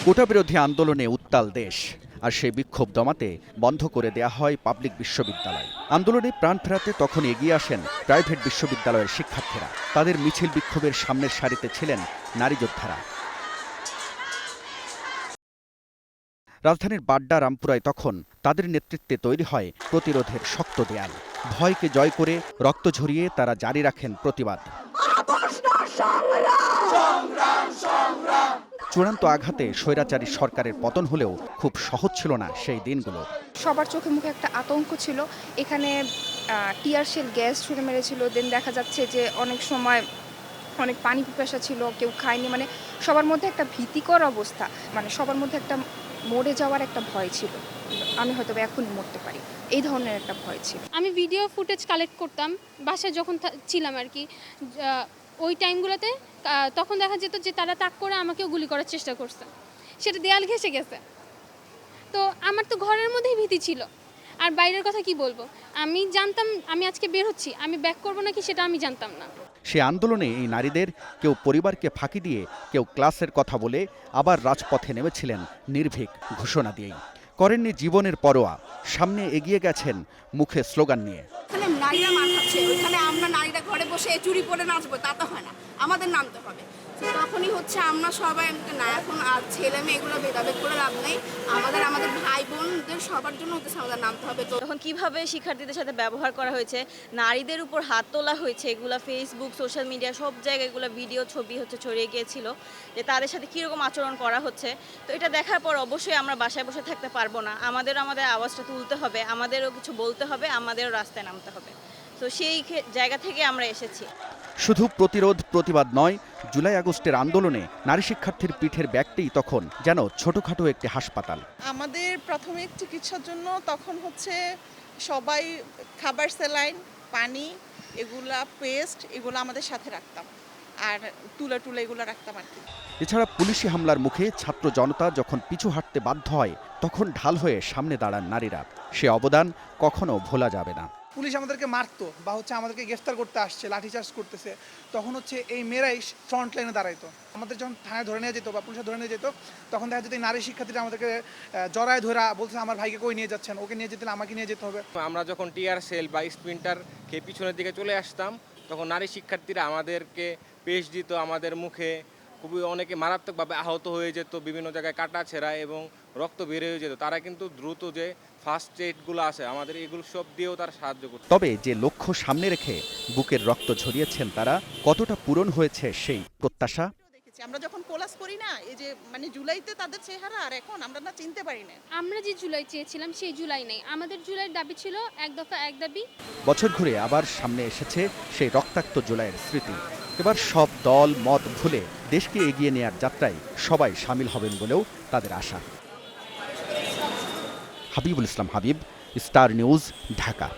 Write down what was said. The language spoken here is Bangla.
কোটা বিরোধী আন্দোলনে উত্তাল দেশ, আর সেই বিক্ষোভ দমাতে বন্ধ করে দেয়া হয় পাবলিক বিশ্ববিদ্যালয়। আন্দোলনে প্রাণ ফেরাতে তখন এগিয়ে আসেন প্রাইভেট বিশ্ববিদ্যালয়ের শিক্ষার্থীরা। তাদের মিছিল বিক্ষোভের সামনের সারিতে ছিলেন নারী যোদ্ধারা। রাজধানীর বাড্ডা রামপুরায় তখন তাদের নেতৃত্বে তৈরি হয় প্রতিরোধের শক্ত দেয়াল। ভয়কে জয় করে রক্ত ঝরিয়ে তারা জারি রাখেন প্রতিবাদ। চূড়ান্ত আঘাতে স্বৈরাচারী সরকারের পতন হলেও খুব সহজ ছিল না সেই দিনগুলো। সবার চোখে মুখে একটা আতঙ্ক ছিল। এখানে টিয়ার শেল গ্যাস ছুড়ে মেরেছিল। দেন দেখা যাচ্ছে যে অনেক সময় অনেক পানি পিপাসা ছিল, কেউ খায়নি। মানে সবার মধ্যে একটা ভীতিকর অবস্থা, মানে সবার মধ্যে একটা মরে যাওয়ার একটা ভয় ছিল। আমি হয়তো এখনই মরতে পারি, এই ধরনের একটা ভয় ছিল। আমি ভিডিও ফুটেজ কালেক্ট করতাম বাসায় যখন ছিলাম আর কি। ওই টাইমগুলোতে তখন দেখা যেত যে তারা তাক করে আমাকেও গুলি করার চেষ্টা করছে, সেটা দেয়াল ঘেঁষে গেছে। তো আমার তো ঘরের মধ্যেই ভীতি ছিল, আর বাইরের কথা কি বলবো। আমি জানতাম আমি আজকে বের হচ্ছি, আমি ব্যাক করবো নাকি সেটা আমি জানতাম না। সে আন্দোলনে এই নারীদের কেউ পরিবারকে ফাঁকি দিয়ে, কেউ ক্লাসের কথা বলে আবার রাজপথে নেমেছিলেন নির্ভীক ঘোষণা দিয়েই। করেননি জীবনের পরোয়া, সামনে এগিয়ে গেছেন মুখে স্লোগান নিয়ে। এখানে নারীরা মার খাচ্ছে, ওইখানে আমরা নারীরা ঘরে বসে চুরি করে নাচবো, তা তো হয় না, আমাদের নামতে হবে। তখনই হচ্ছে আমরা সবাই না, এখন আর ছেলে মেয়ে এগুলো ভেদাভেদ করে লাভ নেই, আমাদের ভাই বোনদের সবার জন্য হচ্ছে আমাদের নামতে হবে। তখন কিভাবে শিক্ষার্থীদের সাথে ব্যবহার করা হয়েছে, নারীদের উপর হাত তোলা হয়েছে, এগুলো ফেসবুক সোশ্যাল মিডিয়া সব জায়গায় এগুলো ভিডিও ছবি হচ্ছে ছড়িয়ে গিয়েছিল, যে তাদের সাথে কীরকম আচরণ করা হচ্ছে। তো এটা দেখার পর অবশ্যই আমরা বাসায় বসে থাকতে পারবো না, আমাদের আওয়াজটা তুলতে হবে, আমাদেরও কিছু বলতে হবে, আমাদেরও রাস্তায় নামতে হবে। তো সেই জায়গা থেকে আমরা এসেছি। শুধু প্রতিরোধ প্রতিবাদ নয়, জুলাই আগস্টের আন্দোলনে নারী শিক্ষার্থীর পিঠের ব্যাগটি তখন যেন ছোটখাটো একটি হাসপাতাল। আমাদের প্রাথমিক চিকিৎসার জন্য তখন হচ্ছে সবাই খাবার, স্যালাইন, পানি, এগুলা পেস্ট, এগুলো আমাদের সাথে রাখতাম, আর তুলে এগুলো রাখতাম আর কি। এছাড়া পুলিশি হামলার মুখে ছাত্র জনতা যখন পিছু হাঁটতে বাধ্য হয়, তখন ঢাল হয়ে সামনে দাঁড়ান নারীরা। সে অবদান কখনো ভোলা যাবে না। পুলিশ আমাদেরকে মারতো বা হচ্ছে আমাদেরকে গ্রেফতার করতে আসছে, লাঠিচার্জ করতেছে, তখন হচ্ছে এই মেয়েরাই ফ্রন্ট লাইনে দাঁড়াইতো। আমাদের যখন থানায় ধরে নিয়ে যেত বা পুলিশে ধরে নিয়ে যেত, তখন দেখা যেত নারী শিক্ষার্থীরা আমাদেরকে জড়ায় ধরা বলছে, আমার ভাইকে কই নিয়ে যাচ্ছেন, ওকে নিয়ে যেতে আমাকে নিয়ে যেতে হবে। আমরা যখন টিয়ার সেল বা স্প্রিন্টার খেয়ে পিছনের দিকে চলে আসতাম, তখন নারী শিক্ষার্থীরা আমাদেরকে পেশ দিত, আমাদের মুখে খুবই অনেকে মারাত্মকভাবে আহত হয়ে যেত, বিভিন্ন জায়গায় কাটা ছেঁড়া এবং রক্ত বের হয়ে যেত। তারা কিন্তু দ্রুত যে ফার্স্ট এইডগুলো আছে আমাদের, এগুলো সব দিয়েও তারা সাহায্য করত। তবে যে লক্ষ্য সামনে রেখে বুকের রক্ত ঝরিয়েছেন তারা, কতটা পূরণ হয়েছে সেই প্রত্যাশা? আমরা যখন কোলাস করি না, এই যে মানে জুলাইতে তাদের চেহারা আর এখন আমরা না চিনতে পারি না। আমরা যে জুলাই চেয়েছিলাম সেই জুলাই নেই, আমাদের জুলাইয়ের দাবি ছিল এক দফা এক দাবি। বছর ঘুরে আবার সামনে এসেছে সেই রক্তাক্ত জুলাইয়ের স্মৃতি। এবার সব দল মত ভুলে দেশকে এগিয়ে নেয়ার যাত্রায় সবাই সামিল হবেন বলেও তাদের আশা। হাবিবুল ইসলাম হাবিব, স্টার নিউজ, ঢাকা।